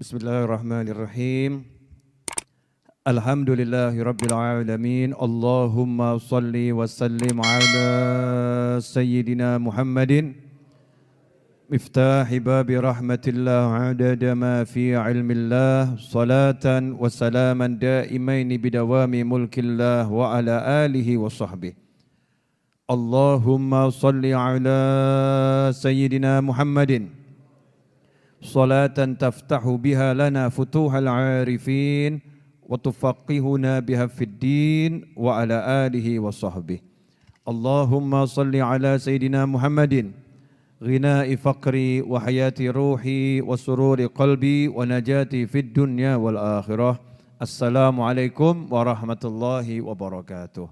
Bismillahirrahmanirrahim. Alhamdulillahirabbil alamin. Allahumma shalli wa sallim ala sayyidina Muhammadin miftahi babi rahmatillah adada ma fi ilmillah salatan wa salaman daimaini bidawami mulkillah wa ala alihi wa sahbihi. Allahumma shalli ala sayyidina Muhammadin salatan taftahu biha lana futuhal arifin wa tufaqihuna biha fid din wa ala alihi wa sahbihi. Allahumma salli ala sayyidina Muhammadin ghina'i faqri wa hayati ruhi wa sururi qalbi wa najati fid dunya wal akhirah. Assalamualaikum warahmatullahi wabarakatuh.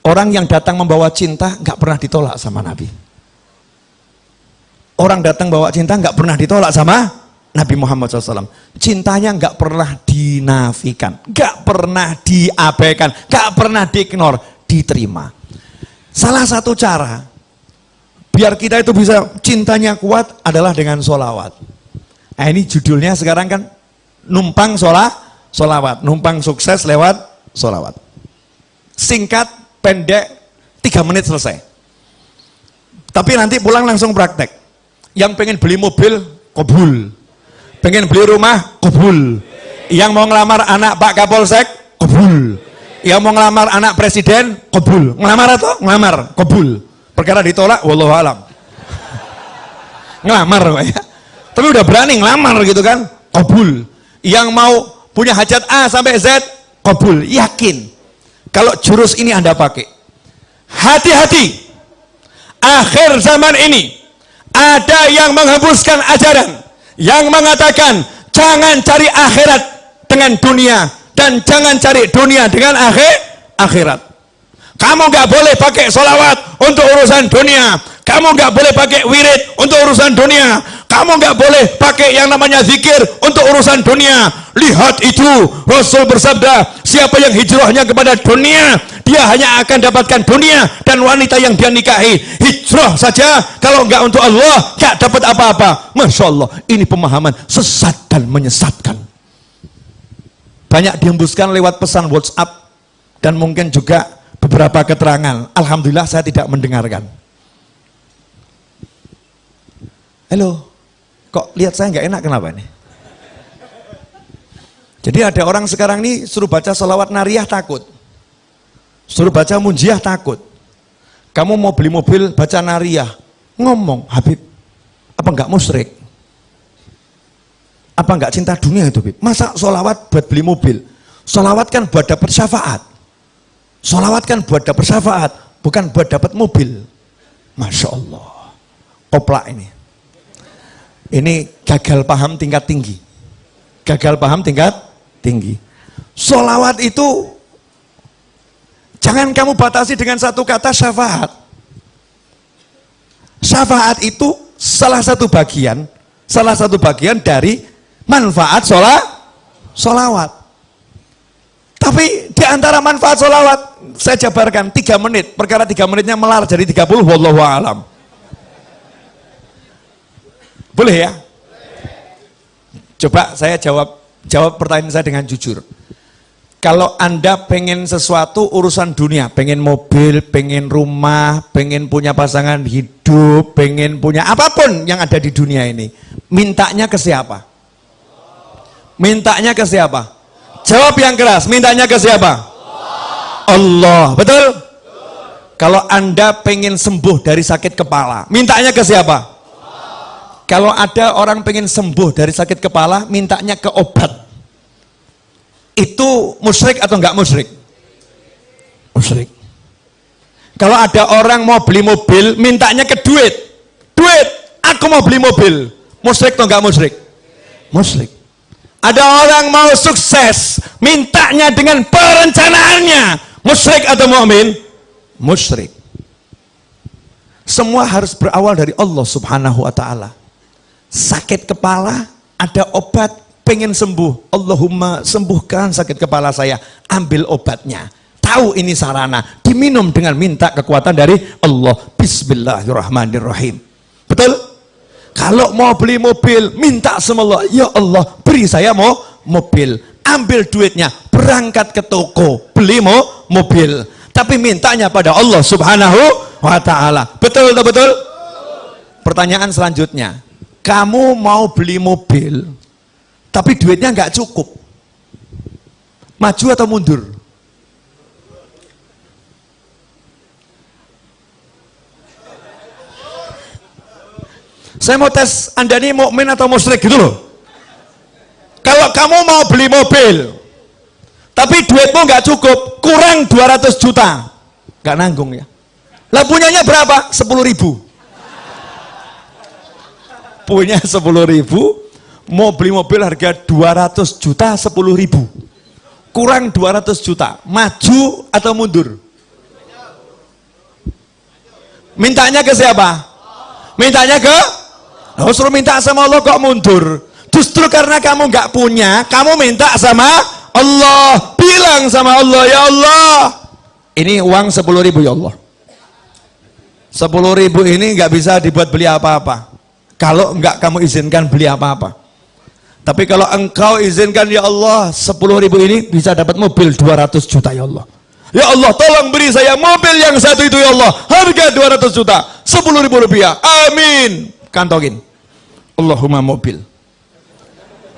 Orang yang datang membawa cinta nggak pernah ditolak sama Nabi. Orang datang bawa cinta nggak pernah ditolak sama Nabi Muhammad SAW. Cintanya nggak pernah dinafikan, nggak pernah diabaikan, nggak pernah diignore, diterima. Salah satu cara biar kita itu bisa cintanya kuat adalah dengan sholawat. Nah, ini judulnya sekarang kan numpang sholawat, numpang sukses lewat sholawat. Singkat, pendek, 3 menit selesai. Tapi nanti pulang langsung praktek. Yang pengen beli mobil, kabul. Pengen beli rumah, kabul. Yang mau ngelamar anak Pak Kapolsek, kabul. Yang mau ngelamar anak presiden, kabul. Ngelamar atau? Ngelamar, kabul. Perkara ditolak, wallahu alam. Ngelamar Pak ya. Tapi udah berani ngelamar gitu kan, kabul. Yang mau punya hajat A sampai Z, kabul. Yakin. Kalau jurus ini Anda pakai. Hati-hati. Akhir zaman ini ada yang menghembuskan ajaran yang mengatakan jangan cari akhirat dengan dunia dan jangan cari dunia dengan akhirat. Kamu nggak boleh pakai sholawat untuk urusan dunia. Kamu nggak boleh pakai wirid untuk urusan dunia. Kamu nggak boleh pakai yang namanya zikir untuk urusan dunia. Lihat itu, Rasul bersabda, siapa yang hijrahnya kepada dunia, dia hanya akan dapatkan dunia dan wanita yang dia nikahi. Hijrah saja, kalau nggak untuk Allah, nggak dapat apa-apa. Masya Allah, ini pemahaman sesat dan menyesatkan. Banyak dihembuskan lewat pesan WhatsApp dan mungkin juga beberapa keterangan. Alhamdulillah saya tidak mendengarkan. Halo, kok lihat saya nggak enak, kenapa ini? Jadi ada orang sekarang ini suruh baca sholawat nariyah takut, suruh baca munjiah takut. Kamu mau beli mobil baca nariyah, ngomong Habib, apa nggak musyrik? Apa nggak cinta dunia itu Habib? Masa sholawat buat beli mobil? Sholawat kan buat dapat syafaat. Sholawat kan buat dapat syafaat, bukan buat dapat mobil. Masya Allah, koplak ini. Ini gagal paham tingkat tinggi. Gagal paham tingkat tinggi. Sholawat itu jangan kamu batasi dengan satu kata syafaat. Syafaat itu salah satu bagian dari manfaat sholawat. Tapi di antara manfaat sholawat saya jabarkan 3 menit. Perkara 3 menitnya melar jadi 30. Wallahu a'lam. Boleh ya? Coba saya jawab pertanyaan saya dengan jujur. Kalau Anda pengen sesuatu urusan dunia, pengen mobil, pengen rumah, pengen punya pasangan hidup, pengen punya apapun yang ada di dunia ini, mintanya ke siapa? Mintanya ke siapa? Jawab yang keras, mintanya ke siapa? Allah, betul? Kalau Anda pengen sembuh dari sakit kepala, mintanya ke siapa? Kalau ada orang pengen sembuh dari sakit kepala, mintanya ke obat. Itu musyrik atau enggak musyrik? Musyrik. Kalau ada orang mau beli mobil, mintanya ke duit. Duit, aku mau beli mobil. Musyrik atau enggak musyrik? Musyrik. Ada orang mau sukses, mintanya dengan perencanaannya. Musyrik atau mukmin? Musyrik. Semua harus berawal dari Allah Subhanahu wa ta'ala. Sakit kepala, ada obat, pengen sembuh. Allahumma sembuhkan sakit kepala saya, ambil obatnya. Tahu ini sarana, diminum dengan minta kekuatan dari Allah. Bismillahirrahmanirrahim. Betul? Kalau mau beli mobil, minta sama Allah, ya Allah beri saya mobil. Ambil duitnya, berangkat ke toko, beli mobil. Tapi mintanya pada Allah subhanahu wa ta'ala. Betul atau betul? Pertanyaan selanjutnya, kamu mau beli mobil, tapi duitnya nggak cukup. Maju atau mundur? Saya mau tes Anda ini mukmin atau musyrik gitu loh. Kalau kamu mau beli mobil, tapi duitmu nggak cukup, kurang 200 juta, nggak nanggung ya. Lah punyanya berapa? 10.000. Punya 10.000, mau beli mobil harga 200 juta, 10.000. Kurang 200 juta, maju atau mundur? Mintanya ke siapa? Mintanya ke? Suruh minta sama Allah kok mundur? Justru karena kamu nggak punya, kamu minta sama Allah. Bilang sama Allah, ya Allah, ini uang 10.000 ya Allah. 10.000 ini nggak bisa dibuat beli apa-apa. Kalau nggak kamu izinkan beli apa-apa. Tapi kalau engkau izinkan ya Allah, 10.000 ini bisa dapat mobil 200 juta ya Allah. Ya Allah, tolong beri saya mobil yang satu itu ya Allah, harga 200 juta, 10.000 rupiah. Amin. Kantongin. Allahumma mobil.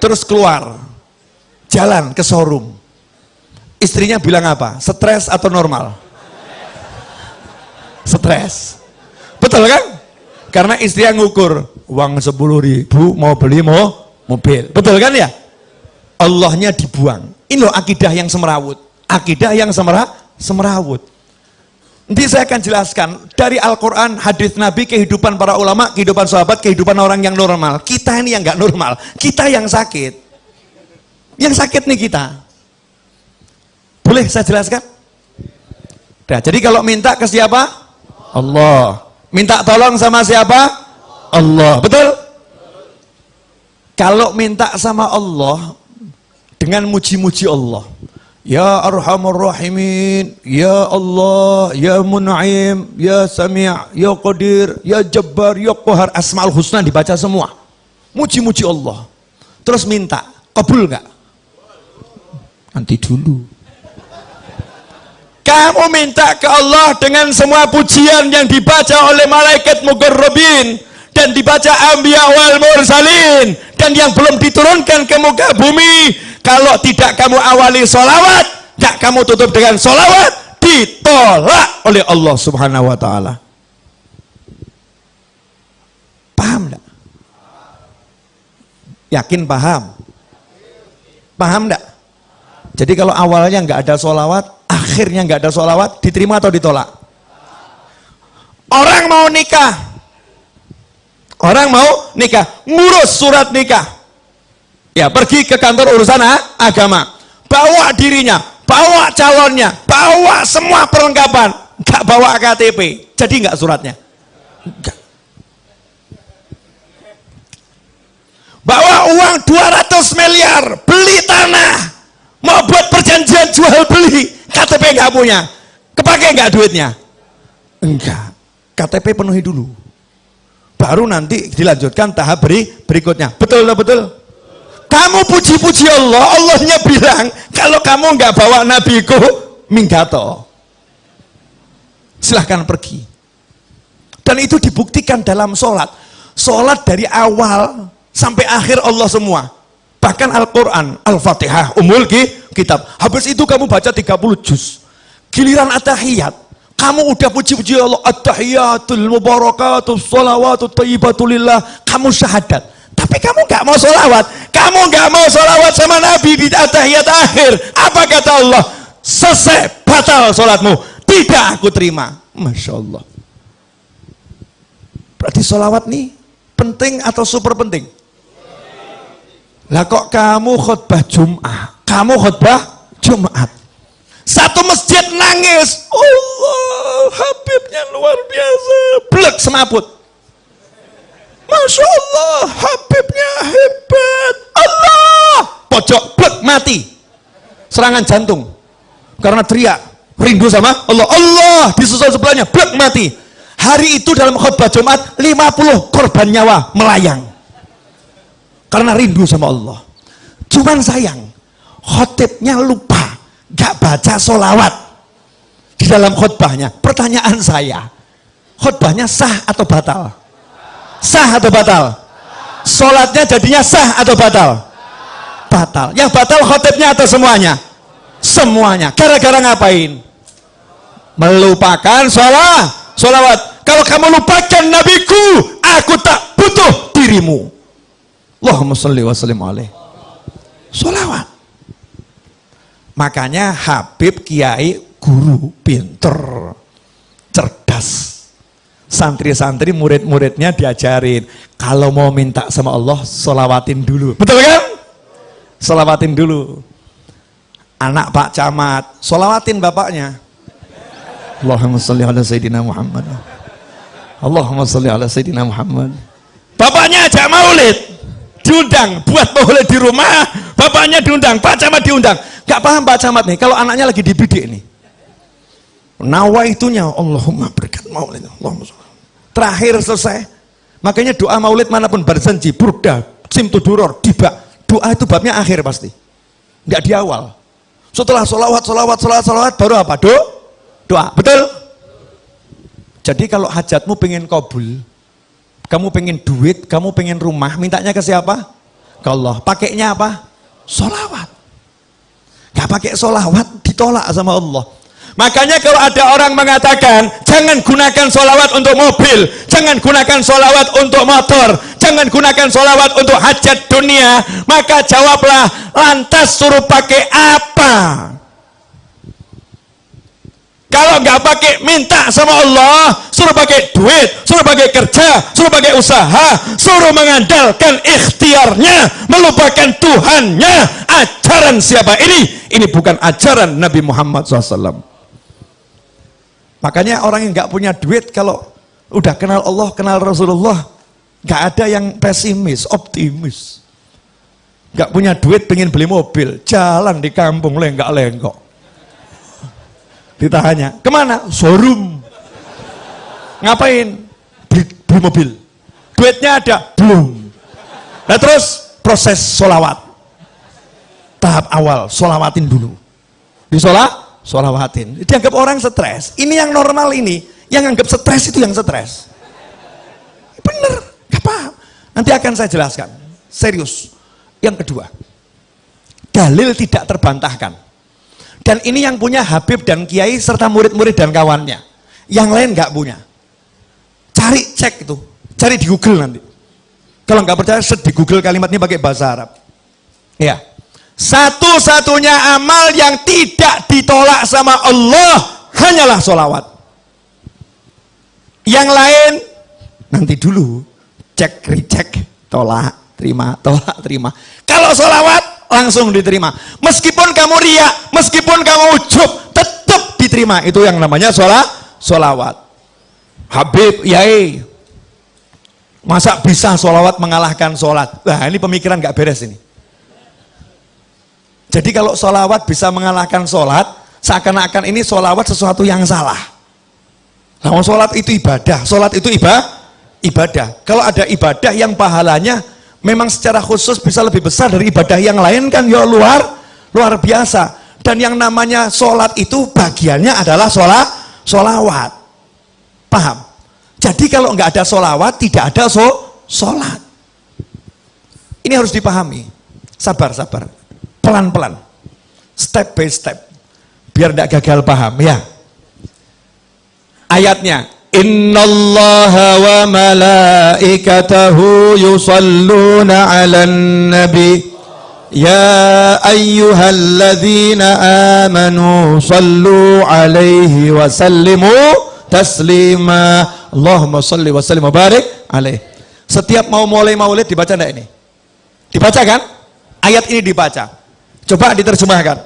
Terus keluar, jalan ke showroom. Istrinya bilang apa? Stres atau normal? Stres. Betul kan? Karena istri yang ngukur, uang 10.000 mau beli mobil. Betul kan ya? Allahnya dibuang. Ini loh akidah yang semerawut. Akidah yang semerawut. Nanti saya akan jelaskan dari Al-Quran, hadis Nabi, kehidupan para ulama, kehidupan sahabat, kehidupan orang yang normal. Kita ini yang nggak normal, kita yang sakit. Yang sakit nih kita. Boleh saya jelaskan? Nah, jadi kalau minta ke siapa? Allah. Minta tolong sama siapa? Allah. Betul? Kalau minta sama Allah dengan muji-muji Allah, ya Arhamar Rahimin, ya Allah, ya Mun'im, ya Sami', ya Qadir, ya Jabbar, ya Qahar, Asma'ul Husna dibaca semua. Muji-muji Allah. Terus minta, kabul nggak? Nanti dulu. Kamu minta ke Allah dengan semua pujian yang dibaca oleh malaikat muqarrabin dan dibaca anbiya wal mursalin dan yang belum diturunkan ke muka bumi. Kalau tidak kamu awali sholawat, tidak kamu tutup dengan sholawat, ditolak oleh Allah subhanahu wa ta'ala. Paham tidak? Yakin paham? Paham tidak? Jadi kalau awalnya nggak ada sholawat, akhirnya nggak ada sholawat, diterima atau ditolak? Orang mau nikah, ngurus surat nikah, ya pergi ke kantor urusan agama, bawa dirinya, bawa calonnya, bawa semua perlengkapan, nggak bawa KTP, jadi nggak suratnya? Enggak. Bawa uang 200 miliar, beli tanah, mau buat perjanjian jual beli, KTP nggak punya, kepake nggak duitnya? Enggak. KTP penuhi dulu, baru nanti dilanjutkan tahap berikutnya. Betul lah, betul. Kamu puji-puji Allah, Allahnya bilang kalau kamu nggak bawa nabiku minggato, silahkan pergi. Dan itu dibuktikan dalam sholat. Sholat dari awal sampai akhir Allah semua. Bahkan Al-Quran, Al-Fatihah, Ummul Kitab. Habis itu kamu baca 30 juz. Giliran at-tahiyat, kamu udah puji-puji Allah, at-tahiyatul mubarakatul sholawatut thayyibatulillah, kamu syahadat. Tapi kamu gak mau sholawat, kamu gak mau sholawat sama Nabi di at-tahiyat akhir. Apa kata Allah? Selesai, batal sholatmu, tidak aku terima. Masya Allah. Berarti sholawat nih penting atau super penting? Lah kok kamu khutbah Jumat, satu masjid nangis, Allah Habibnya luar biasa, blek semaput, Masya Allah Habibnya hebat, Allah pojok blek mati, serangan jantung karena teriak rindu sama Allah, Allah disusul sebelahnya blek mati. Hari itu dalam khutbah Jumat 50 korban nyawa melayang karena rindu sama Allah. Cuman sayang, khotibnya lupa, gak baca sholawat di dalam khutbahnya. Pertanyaan saya, khutbahnya sah atau batal? Sah atau batal? Sholatnya jadinya sah atau batal? Batal. Yang batal khotibnya atau semuanya? Semuanya. Gara-gara ngapain? Melupakan sholawat. Kalau kamu lupakan nabiku, aku tak butuh dirimu. Allahumma sholli wa sallim alaihi. Sholawat. Makanya Habib Kiai guru pinter, cerdas. Santri-santri murid-muridnya diajarin, kalau mau minta sama Allah sholawatin dulu. Betul kan? Sholawatin dulu. Anak Pak Camat, sholawatin bapaknya. Allahumma sholli ala Sayyidina Muhammad. Allahumma sholli ala Sayyidina Muhammad. Bapaknya ajak maulid, diundang buat maulid di rumah. Bapaknya diundang, Pak Camat diundang. Gak paham Pak Camat nih, kalau anaknya lagi dibidik nih. Nawaitunya Allahumma berkat maulid. Allahumma sholli. Terakhir selesai. Makanya doa maulid manapun berjanji, burda, simtuduror, dibak. Doa itu babnya akhir pasti. Enggak di awal. Setelah sholawat baru apa? Doa. Betul? Jadi kalau hajatmu pengen kabul, kamu pengen duit, kamu pengen rumah, mintanya ke siapa? Ke Allah. Pakainya apa? Sholawat. Gak pakai sholawat ditolak sama Allah. Makanya kalau ada orang mengatakan jangan gunakan sholawat untuk mobil, jangan gunakan sholawat untuk motor, jangan gunakan sholawat untuk hajat dunia, maka jawablah, lantas suruh pakai apa? Kalau nggak pakai minta sama Allah, suruh pakai duit, suruh pakai kerja, suruh pakai usaha, suruh mengandalkan ikhtiarnya, melupakan Tuhannya. Ajaran siapa ini? Ini bukan ajaran Nabi Muhammad SAW. Makanya orang yang nggak punya duit kalau udah kenal Allah, kenal Rasulullah, nggak ada yang pesimis, optimis. Nggak punya duit pengen beli mobil, jalan di kampung lenggak-lenggok. Ditanya, kemana? Showroom. Ngapain? Beli mobil. Duitnya ada? Belum. Nah terus proses sholawat. Tahap awal, sholawatin dulu. Sholawatin. Dianggap orang stres. Ini yang normal ini. Yang anggap stres itu yang stres. Bener, gak paham. Nanti akan saya jelaskan. Serius. Yang kedua, dalil tidak terbantahkan. Dan ini yang punya Habib dan Kiai serta murid-murid dan kawannya. Yang lain nggak punya. Cari cek itu, cari di Google nanti. Kalau nggak percaya, di Google kalimat ini pakai bahasa Arab. Ya, satu-satunya amal yang tidak ditolak sama Allah hanyalah sholawat. Yang lain nanti dulu, cek, recheck, tolak, terima, tolak, terima. Kalau sholawat langsung diterima. Meskipun kamu riak, meskipun kamu ujub, tetap diterima. Itu yang namanya sholawat. Habib, Yai, masa bisa sholawat mengalahkan sholat? Nah ini pemikiran gak beres ini. Jadi kalau sholawat bisa mengalahkan sholat, seakan-akan ini sholawat sesuatu yang salah. Nah, sholat itu ibadah, sholat itu ibadah. Kalau ada ibadah yang pahalanya memang secara khusus bisa lebih besar dari ibadah yang lain kan ya luar biasa. Dan yang namanya sholat itu bagiannya adalah sholawat. Paham? Jadi kalau nggak ada sholawat tidak ada sholat. Ini harus dipahami. Sabar, pelan-pelan, step by step, biar tidak gagal paham ya. Ayatnya, Innallaha wa malaikatahu yusalluna 'alan nabi ya ayyuhalladzina amanu sallu 'alaihi wa sallimu taslima. Allahumma shalli wa sallim wa barik alaihi. Setiap mau mulai maulid dibaca enggak ini? Dibaca kan? Ayat ini dibaca. Coba diterjemahkan.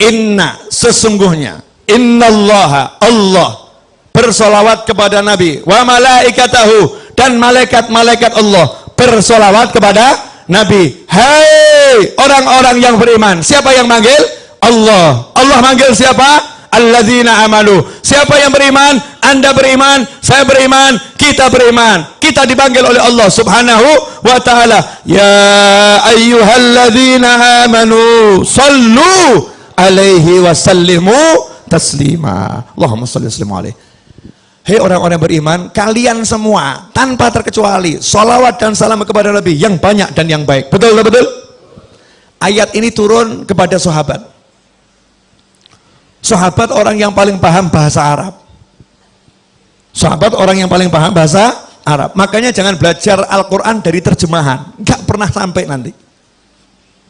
Inna, sesungguhnya, innallaha, Allah bersolawat kepada Nabi, wa malaikatahu, dan malaikat-malaikat Allah bersolawat kepada Nabi. Hai orang-orang yang beriman. Siapa yang manggil? Allah. Allah manggil siapa? Alladzina amanu. Siapa yang beriman? Anda beriman, saya beriman, kita beriman. Kita dipanggil oleh Allah Subhanahu wa ta'ala. Ya ayyuhalladzina amanu sallu alaihi wa sallimu taslima. Allahumma salli wa sallim alaihi. Hei orang-orang beriman, kalian semua tanpa terkecuali salawat dan salam kepada Nabi yang banyak dan yang baik. Betul, betul? Ayat ini turun kepada sahabat. Sahabat orang yang paling paham bahasa Arab. Sahabat orang yang paling paham bahasa Arab. Makanya jangan belajar Al-Quran dari terjemahan. Gak pernah sampai nanti.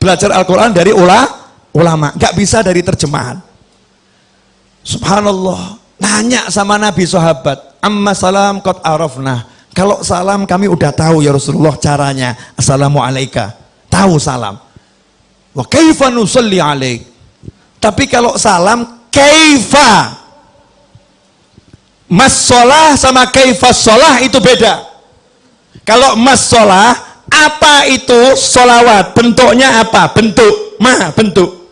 Belajar Al-Quran dari ulama. Gak bisa dari terjemahan. Subhanallah. Nanya sama Nabi sahabat, amma salam qad arafna. Kalau salam kami udah tahu ya Rasulullah caranya. Assalamualaikum. Tahu salam. Wa kaifa nusalli alaik. Tapi kalau salam kaifa. Mas sholah sama kaifa sholah itu beda. Kalau mas sholah, apa itu sholawat? Bentuknya apa? Bentuk. Bentuk.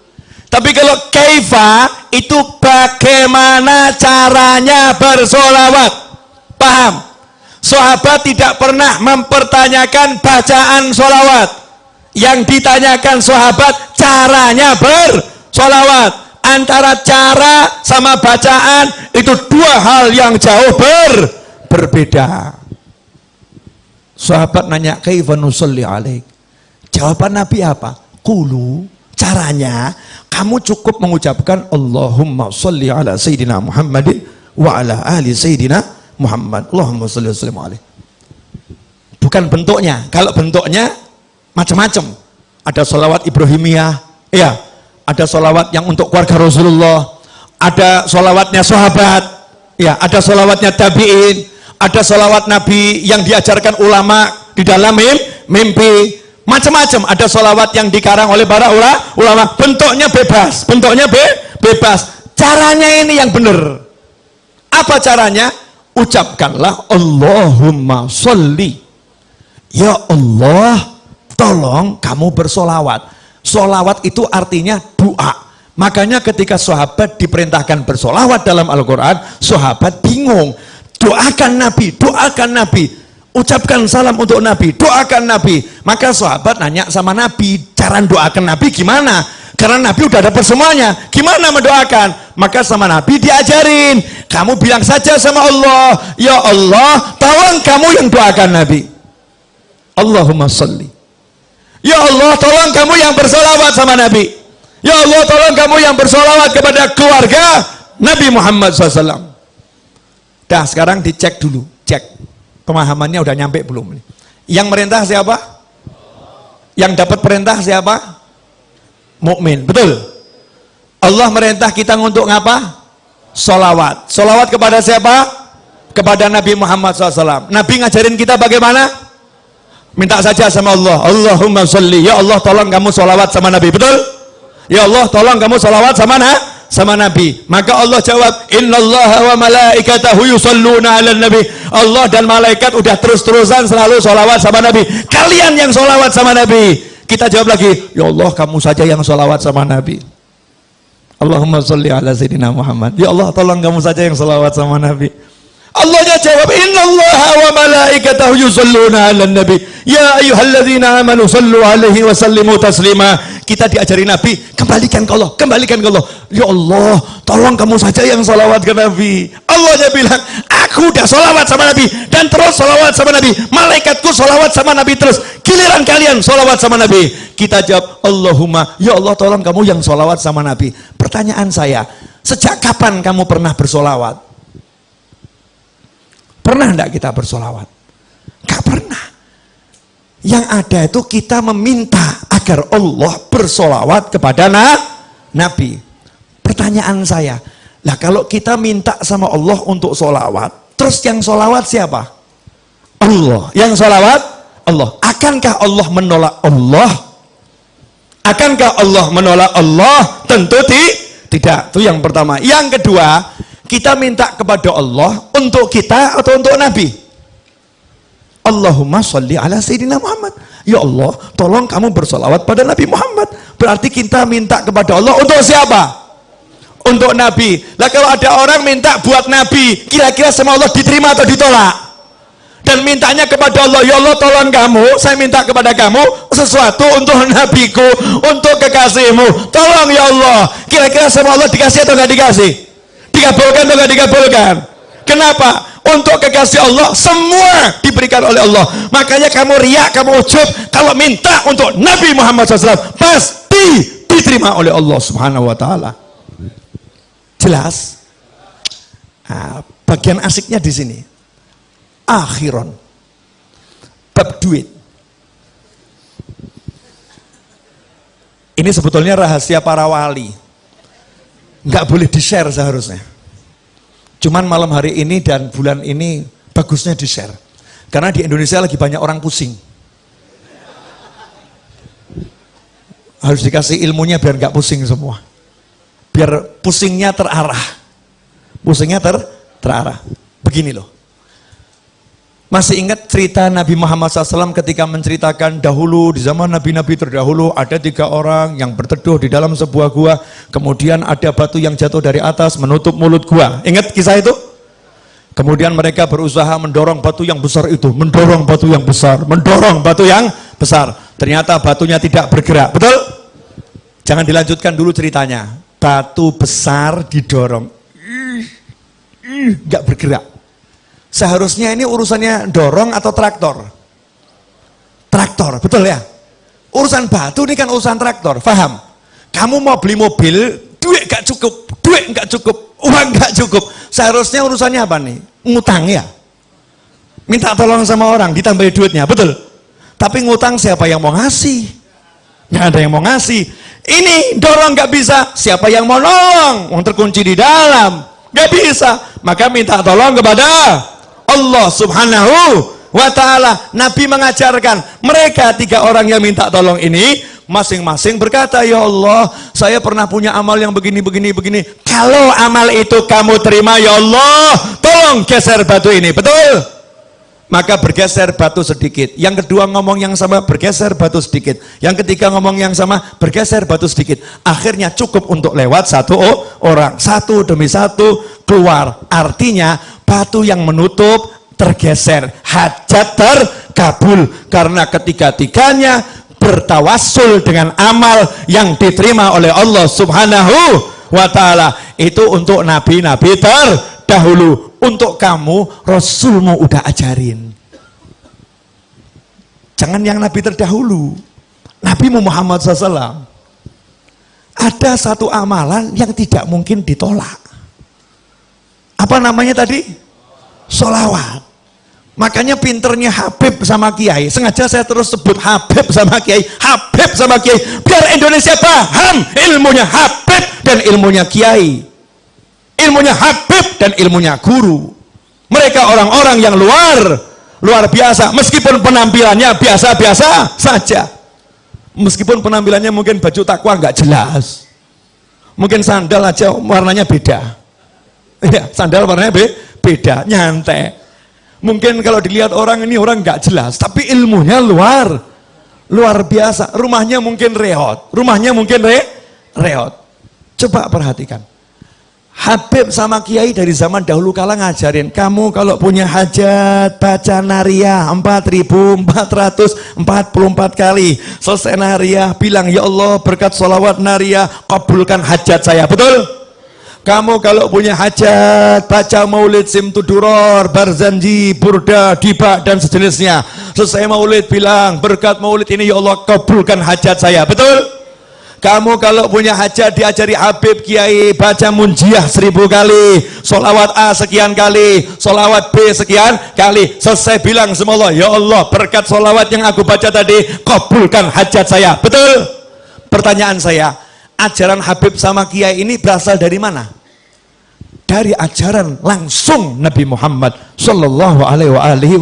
Tapi kalau kaifa itu bagaimana caranya bersolawat. Paham? Sahabat tidak pernah mempertanyakan bacaan solawat. Yang ditanyakan sahabat caranya bersolawat. Antara cara sama bacaan itu dua hal yang jauh berbeda. Sahabat nanya kaifa nusalli alaik. Jawaban Nabi apa? Qulu. Caranya kamu cukup mengucapkan Allahumma sholli ala Sayyidina Muhammadin wa ala ali Sayyidina Muhammad. Allahumma sholli wa sallim alaihi. Bukan bentuknya. Kalau bentuknya macam-macam. Ada sholawat Ibrahimiyah, ya. Ada sholawat yang untuk keluarga Rasulullah. Ada sholawatnya sahabat, ya. Ada sholawatnya tabi'in. Ada sholawat Nabi yang diajarkan ulama di dalam mimpi. Macam-macam. Ada sholawat yang dikarang oleh para ulama. Bentuknya bebas. Bentuknya bebas. Caranya ini yang benar. Apa caranya? Ucapkanlah Allahumma sholli. Ya Allah, tolong kamu bersolawat. Solawat itu artinya doa. Makanya ketika sahabat diperintahkan bersolawat dalam Al-Quran, sahabat bingung. Doakan Nabi, doakan Nabi. Ucapkan salam untuk Nabi, doakan Nabi. Maka sahabat nanya sama Nabi, cara doakan Nabi gimana? Karena Nabi udah dapat semuanya. Gimana mendoakan? Maka sama Nabi diajarin. Kamu bilang saja sama Allah, ya Allah, tolong kamu yang doakan Nabi. Allahumma sholli. Ya Allah, tolong kamu yang bersolawat sama Nabi. Ya Allah, tolong kamu yang bersolawat kepada keluarga Nabi Muhammad SAW. Dah, sekarang dicek dulu, cek. Pemahamannya udah nyampe belum? Yang merintah siapa? Yang dapat perintah siapa? Mukmin, betul? Allah merintah kita untuk ngapa? Solawat. Solawat kepada siapa? Kepada Nabi Muhammad SAW. Nabi ngajarin kita bagaimana? Minta saja sama Allah. Allahumma sholli. Ya Allah, tolong kamu solawat sama Nabi, betul? Ya Allah, tolong kamu solawat sama Nabi. Maka Allah jawab, innallaha wa malaikatahu yusalluna ala nabi. Allah dan malaikat udah terus-terusan selalu solawat sama Nabi. Kalian yang solawat sama Nabi. Kita jawab lagi, ya Allah, kamu saja yang solawat sama Nabi. Allahumma sholli ala Sayyidina Muhammad. Ya Allah, tolong kamu saja yang solawat sama Nabi. Allahnya jawab, innallaha wa malaikatahu yusalluna ala nabi. Ya ayyuhalladzina amanu sallu alaihi wa sallimu taslima. Kita diajari Nabi, kembalikan ke Allah, kembalikan ke Allah. Ya Allah, tolong kamu saja yang salawat ke Nabi. Allahnya bilang, aku udah salawat sama Nabi dan terus salawat sama Nabi. Malaikatku salawat sama Nabi terus. Giliran kalian salawat sama Nabi. Kita jawab, Allahumma, ya Allah, tolong kamu yang salawat sama Nabi. Pertanyaan saya, sejak kapan kamu pernah bersolawat? Pernah enggak kita bersolawat? Gak pernah. Yang ada itu kita meminta agar Allah bersolawat kepada Nabi. Pertanyaan saya, lah kalau kita minta sama Allah untuk solawat, terus yang solawat siapa? Allah. Yang solawat Allah. Akankah Allah menolak Allah? Akankah Allah menolak Allah? Tentu tidak. Itu yang pertama. Yang kedua, kita minta kepada Allah untuk kita atau untuk Nabi? Allahumma sholli ala Sayyidina Muhammad. Ya Allah, tolong kamu bersolawat pada Nabi Muhammad. Berarti kita minta kepada Allah untuk siapa? untuk Nabi. Lah kalau ada orang minta buat Nabi, kira-kira sama Allah diterima atau ditolak? Dan mintanya kepada Allah, ya Allah tolong kamu, saya minta kepada kamu sesuatu untuk nabiku, untuk kekasihmu, tolong ya Allah. Kira-kira sama Allah dikasih atau nggak dikasih? Dikabulkan atau nggak dikabulkan? Kenapa? Untuk kekasih Allah semua diberikan oleh Allah. Makanya kamu riak, kamu ujub, kalau minta untuk Nabi Muhammad SAW pasti diterima oleh Allah Subhanahu wa Ta'ala. Jelas? Nah, bagian asiknya di sini. Akhiron, bab duit. Ini sebetulnya rahasia para wali, nggak boleh di-share seharusnya. Cuman malam hari ini dan bulan ini bagusnya di-share, karena di Indonesia lagi banyak orang pusing. Harus dikasih ilmunya biar nggak pusing semua, biar pusingnya terarah, terarah. Begini loh. Masih ingat cerita Nabi Muhammad SAW ketika menceritakan dahulu di zaman Nabi-Nabi terdahulu ada 3 orang yang berteduh di dalam sebuah gua, kemudian ada batu yang jatuh dari atas menutup mulut gua. Ingat kisah itu? Kemudian mereka berusaha mendorong batu yang besar itu, mendorong batu yang besar. Ternyata batunya tidak bergerak, betul? Jangan dilanjutkan dulu ceritanya. Batu besar didorong, nggak bergerak. Seharusnya ini urusannya dorong atau traktor? Traktor, betul ya? Urusan batu ini kan urusan traktor, paham? Kamu mau beli mobil, duit nggak cukup, uang nggak cukup. Seharusnya urusannya apa nih? Ngutang ya? Minta tolong sama orang, ditambahin duitnya, betul? Tapi ngutang siapa yang mau ngasih? Nggak ada yang mau ngasih. Ini dorong nggak bisa, siapa yang mau nolong? Yang terkunci di dalam, nggak bisa. Maka minta tolong kepada Allah Subhanahu wa Ta'ala. Nabi mengajarkan mereka 3 orang yang minta tolong ini masing-masing berkata, ya Allah saya pernah punya amal yang begini. Kalau amal itu kamu terima ya Allah, tolong geser batu ini, betul? Maka bergeser batu sedikit. Yang kedua ngomong yang sama, bergeser batu sedikit. Yang ketiga ngomong yang sama, bergeser batu sedikit. Akhirnya cukup untuk lewat 1 orang, 1 demi 1 keluar. Artinya batu yang menutup tergeser, hajat terkabul, karena ketiga-tiganya bertawassul dengan amal yang diterima oleh Allah Subhanahu wa Ta'ala. Itu untuk nabi-nabi terdahulu. Untuk kamu, Rasulmu udah ajarin. Jangan yang nabi terdahulu, Nabi Muhammad SAW. Ada satu amalan yang tidak mungkin ditolak. Apa namanya tadi? Sholawat. Makanya pinternya Habib sama Kiai. Sengaja saya terus sebut Habib sama Kiai, biar Indonesia paham ilmunya Habib dan ilmunya Kiai, ilmunya Habib dan ilmunya guru. Mereka orang-orang yang luar biasa, meskipun penampilannya biasa-biasa saja. Meskipun penampilannya mungkin baju takwa nggak jelas, mungkin sandal aja warnanya beda. Ya, sandal warnanya beda, nyantai. Mungkin kalau dilihat orang ini orang nggak jelas, tapi ilmunya luar biasa. Rumahnya mungkin reot, reot. Coba perhatikan. Habib sama Kiai dari zaman dahulu kala ngajarin, kamu kalau punya hajat baca nariyah 4.444 kali. Selesai nariyah bilang, ya Allah berkat sholawat nariyah kabulkan hajat saya, betul? Kamu kalau punya hajat baca maulid simtuduror, barzanji, burda, dibak dan sejenisnya. Selesai maulid bilang berkat maulid ini ya Allah kabulkan hajat saya, betul? Kamu kalau punya hajat diajari Habib Kiai baca munjiah 1000 kali, sholawat A sekian kali, sholawat B sekian kali. Selesai bilang sama Allah, ya Allah berkat sholawat yang aku baca tadi kabulkan hajat saya, betul? Pertanyaan saya, ajaran Habib sama Kiai ini berasal dari mana? Dari ajaran langsung Nabi Muhammad Sallallahu Alaihi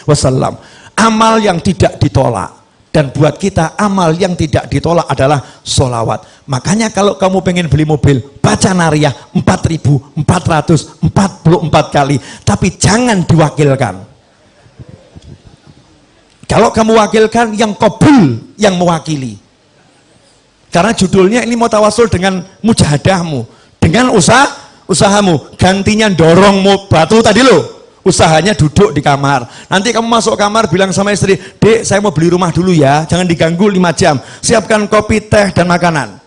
Wasallam. Amal yang tidak ditolak. Dan buat kita amal yang tidak ditolak adalah sholawat. Makanya kalau kamu pengen beli mobil, baca nariyah 4.444 kali. Tapi jangan diwakilkan. Kalau kamu wakilkan, yang qabul yang mewakili. Karena judulnya ini mau tawasul dengan mujahadahmu, dengan usahamu. Gantinya dorong batu tadi loh. Usahanya duduk di kamar. Nanti kamu masuk kamar bilang sama istri, "Dek, saya mau beli rumah dulu ya, jangan diganggu 5 jam. Siapkan kopi, teh, dan makanan."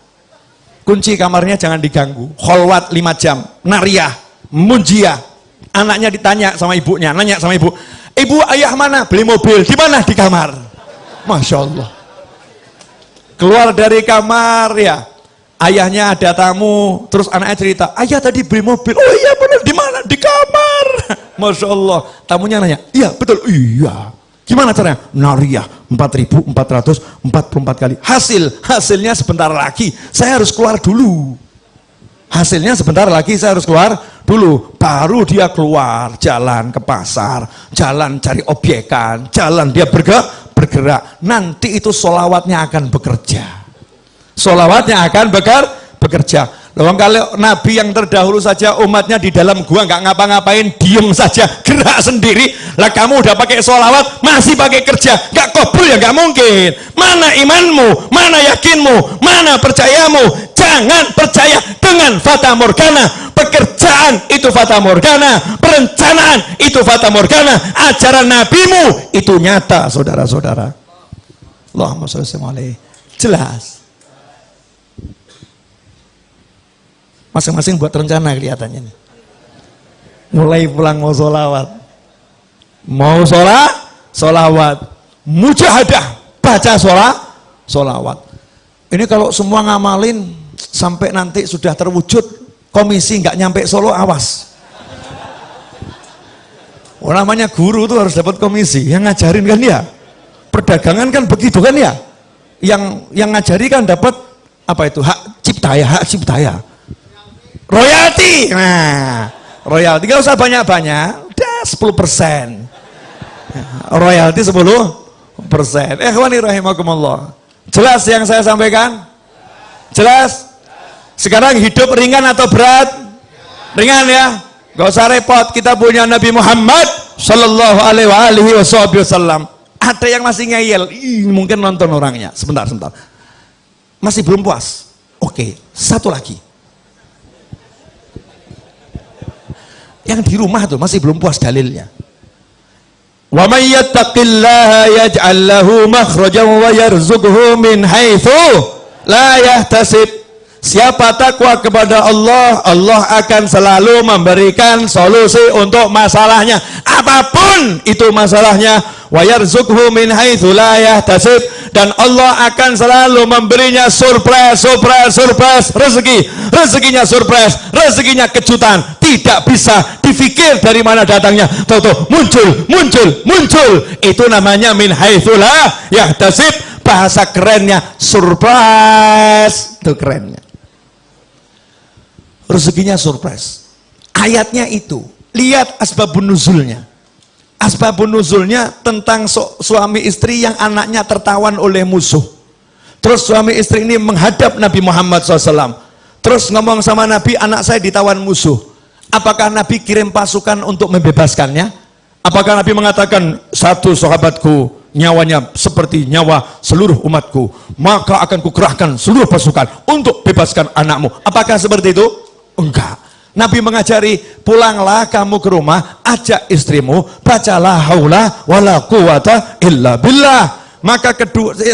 Kunci kamarnya jangan diganggu. Kholwat 5 jam. Nariyah, munjiah. Anaknya ditanya sama ibunya, nanya sama ibu, "Ibu, ayah mana? Beli mobil." "Di mana?" "Di kamar." Masya Allah. Keluar dari kamar ya, ayahnya ada tamu, terus anaknya cerita, "Ayah tadi beli mobil." "Oh iya benar, di mana?" "Di kamar." Masya Allah. Tamunya nanya, "Iya betul." "Iya." "Gimana caranya?" "Nariyah 4.444 kali." Hasilnya sebentar lagi saya harus keluar dulu. Hasilnya sebentar lagi saya harus keluar dulu. Baru dia keluar, jalan ke pasar, jalan cari obyekan, jalan dia bergerak. Nanti itu sholawatnya akan bekerja. Sholawatnya akan bekerja. Loh, kalau Nabi yang terdahulu saja umatnya di dalam gua nggak ngapa-ngapain, diem saja, gerak sendiri. Lah kamu udah pakai sholawat, masih pakai kerja, nggak kabul ya nggak mungkin. Mana imanmu, mana yakinmu, mana percayamu? Jangan percaya dengan fata morgana. Pekerjaan itu fata morgana, perencanaan itu fata morgana, ajaran nabimu itu nyata, saudara-saudara. Allahumma sholli alaihi. Jelas. Masing-masing buat rencana kelihatannya nih. Mulai pulang mau sholawat, mau sholawat, mujahadah, baca sholawat. Ini kalau semua ngamalin sampai nanti sudah terwujud, komisi nggak nyampe Solo, awas. Oh, namanya guru tuh harus dapat komisi, yang ngajarin kan ya. Perdagangan kan begitu kan ya. Yang ngajari kan dapat apa itu, hak cipta ya. Royalti, nah royalti gak usah banyak-banyak, udah 10%. Royalti 10%. Ikhwani rahimakumullah. Jelas yang saya sampaikan? Jelas? Sekarang hidup ringan atau berat? Ringan ya, gak usah repot. Kita punya Nabi Muhammad Sallallahu Alaihi Wasallam. Ada yang masih ngeyel, mungkin nonton orangnya. Sebentar. Masih belum puas? Oke, satu lagi. Yang di rumah tuh masih belum puas dalilnya. Wa may yattaqillaha yaj'al lahu makhrajan wa yarzuqhu min haitsu la yahtasib. Siapa takwa kepada Allah, Allah akan selalu memberikan solusi untuk masalahnya, apapun itu masalahnya. Wa yarzuqhu min haitsu la yahtasib, dan Allah akan selalu memberinya surprise rezeki. Rezekinya surprise, rezekinya kejutan, tidak bisa difikir dari mana datangnya. Tuh muncul. Itu namanya min haitsu la yahtasib. Bahasa kerennya surprise. Itu kerennya. Rezekinya surprise. Ayatnya itu, lihat asbabun nuzulnya. Asbabun nuzulnya tentang suami istri yang anaknya tertawan oleh musuh. Terus suami istri ini menghadap Nabi Muhammad SAW. Terus ngomong sama Nabi, "Anak saya ditawan musuh." Apakah Nabi kirim pasukan untuk membebaskannya? Apakah Nabi mengatakan, "Satu sahabatku nyawanya seperti nyawa seluruh umatku, maka akan kukerahkan seluruh pasukan untuk bebaskan anakmu"? Apakah seperti itu? Enggak. Nabi mengajari, pulanglah kamu ke rumah, ajak istrimu, bacalah haula wala quwata illa billah. Maka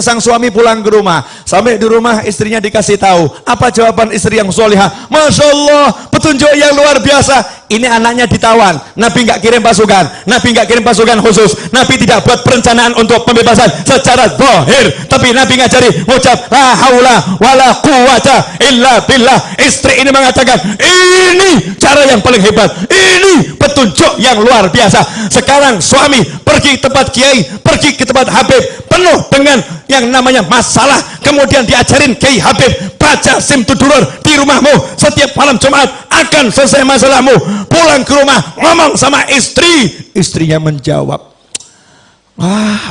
sang suami pulang ke rumah, sampai di rumah istrinya dikasih tahu. Apa jawaban istri yang solihah? "Masya Allah, petunjuk yang luar biasa. Ini anaknya ditawan. Nabi nggak kirim pasukan, Nabi nggak kirim pasukan khusus, Nabi tidak buat perencanaan untuk pembebasan secara zahir, tapi Nabi ngajari ngucap la haula wala quwata illa billah." Istri ini mengatakan, ini cara yang paling hebat, ini petunjuk yang luar biasa. Sekarang suami pergi ke tempat kiai, pergi ke tempat habib, penuh dengan yang namanya masalah, kemudian diajarin Kiai Habib, baca Simtudurur di rumahmu setiap malam Jumat, akan selesai masalahmu. Pulang ke rumah, ngomong sama istri, istrinya menjawab,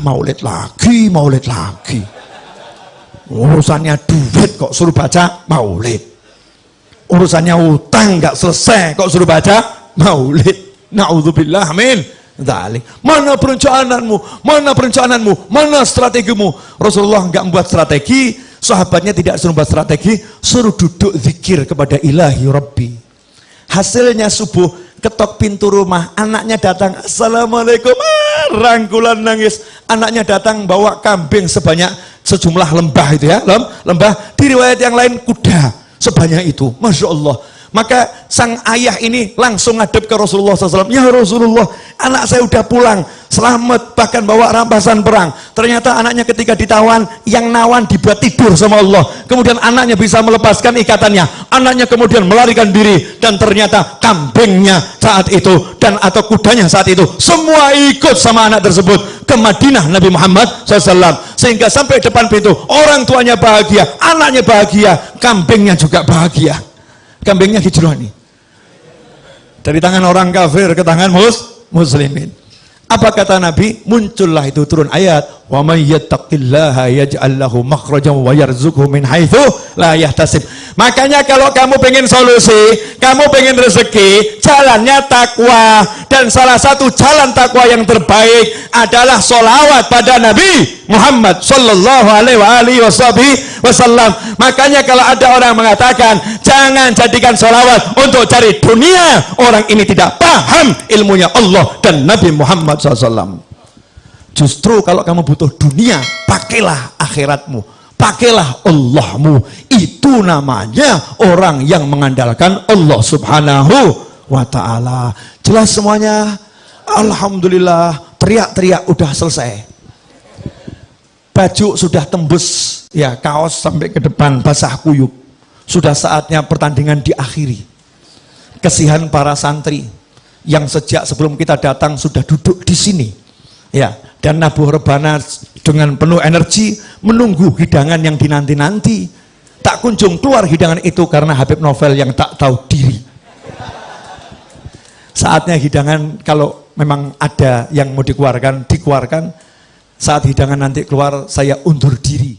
maulid lagi, urusannya duit kok suruh baca maulid, urusannya utang nggak selesai kok suruh baca maulid. Na'udzubillah, amin. Mana perencanaanmu, mana strategimu? Rasulullah nggak membuat strategi, Sahabatnya tidak suruh buat strategi, suruh duduk zikir kepada ilahi Rabbi. Hasilnya subuh, ketok pintu rumah, anaknya datang, assalamualaikum, rangkulan nangis. Anaknya datang bawa kambing sebanyak sejumlah lembah itu ya, lembah. Di riwayat yang lain kuda sebanyak itu, Masya Allah. Maka sang ayah ini langsung ngadep ke Rasulullah SAW. Ya Rasulullah, anak saya udah pulang, selamat, bahkan bawa rampasan perang. Ternyata anaknya ketika ditawan, yang nawan dibuat tidur sama Allah. Kemudian anaknya bisa melepaskan ikatannya. Anaknya kemudian melarikan diri. Dan ternyata kambingnya saat itu, dan atau kudanya saat itu, semua ikut sama anak tersebut ke Madinah Nabi Muhammad SAW. Sehingga sampai depan pintu, orang tuanya bahagia, anaknya bahagia, kambingnya juga bahagia. Kambingnya hijrah nih. Dari tangan orang kafir ke tangan muslimin. Apa kata Nabi? Muncullah itu turun ayat, wa may yattaqillaha yaj'al lahu makhrajan wa yarzuqhu min haitsu la yahtasib. Makanya kalau kamu pengen solusi, kamu pengen rezeki, jalannya takwa. Dan salah satu jalan takwa yang terbaik adalah sholawat pada Nabi Muhammad sallallahu alaihi wasallam. Makanya kalau ada orang mengatakan jangan jadikan sholawat untuk cari dunia, orang ini tidak paham ilmunya Allah dan Nabi Muhammad SAW. Justru kalau kamu butuh dunia, pakailah akhiratmu, pakailah Allahmu. Itu namanya orang yang mengandalkan Allah subhanahu wa ta'ala. Jelas semuanya? Alhamdulillah. Teriak-teriak udah selesai. Baju sudah tembus, ya, kaos sampai ke depan basah kuyup. Sudah saatnya pertandingan diakhiri. Kesihan para santri yang sejak sebelum kita datang sudah duduk di sini, ya, dan nabuh rebana dengan penuh energi menunggu hidangan yang dinanti-nanti. Tak kunjung keluar hidangan itu karena Habib Novel yang tak tahu diri. Saatnya hidangan, kalau memang ada yang mau dikeluarkan, dikeluarkan. Saat hidangan nanti keluar, saya undur diri.